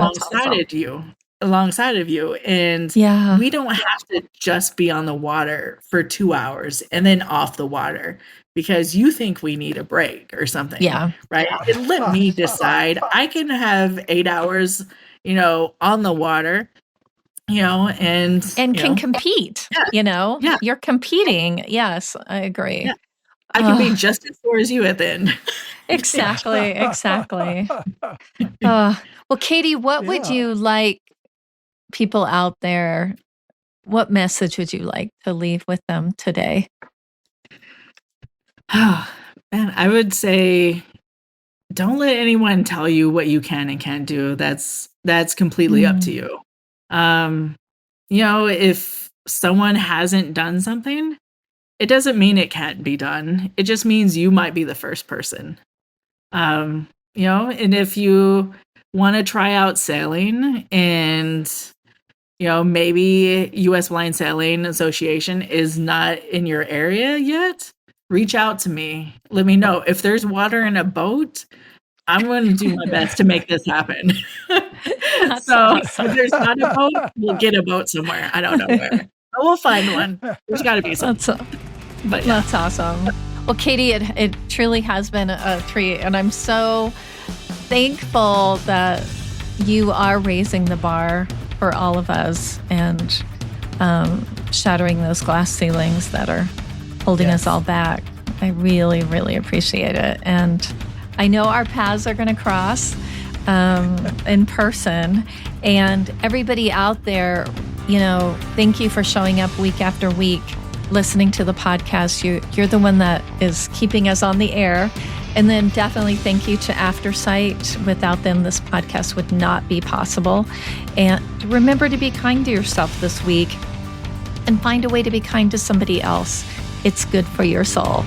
[SPEAKER 4] alongside of you, and
[SPEAKER 2] Yeah.
[SPEAKER 4] we don't have to just be on the water for 2 hours and then off the water because you think we need a break or something,
[SPEAKER 2] Yeah.
[SPEAKER 4] right? And let me decide. I can have 8 hours, on the water, and,
[SPEAKER 2] And can compete,
[SPEAKER 4] yeah, yeah,
[SPEAKER 2] You're competing. Yes, I agree.
[SPEAKER 4] yeah. I can be
[SPEAKER 2] Ugh,
[SPEAKER 4] just as sore as you at the end.
[SPEAKER 2] exactly, exactly. Well, Katie, what would
[SPEAKER 3] Yeah.
[SPEAKER 2] you like people out there, what message would you like to leave with them today?
[SPEAKER 4] Oh, man, I would say don't let anyone tell you what you can and can't do. That's completely up to
[SPEAKER 2] Mm,
[SPEAKER 4] you. Um, if someone hasn't done something, it doesn't mean it can't be done. It just means you might be the first person. And if you want to try out sailing and maybe US Blind Sailing Association is not in your area yet, reach out to me. Let me know. If there's water in a boat, I'm going to do my best to make this happen.
[SPEAKER 2] that's
[SPEAKER 4] So if
[SPEAKER 2] awesome.
[SPEAKER 4] there's not a boat, we'll get a boat somewhere. I don't know where. But we'll find one. There's got to be some.
[SPEAKER 2] That's
[SPEAKER 4] But yeah.
[SPEAKER 2] that's awesome. Well, Katie, it truly has been a treat, and I'm so thankful that you are raising the bar for all of us and shattering those glass ceilings that are holding us
[SPEAKER 3] Yes.
[SPEAKER 2] all back. I really, really appreciate it. And I know our paths are going to cross in person. And everybody out there, thank you for showing up week after week, listening to the podcast. You're the one that is keeping us on the air. And then definitely thank you to Aftersight. Without them, this podcast would not be possible. And remember to be kind to yourself this week and find a way to be kind to somebody else. It's good for your soul.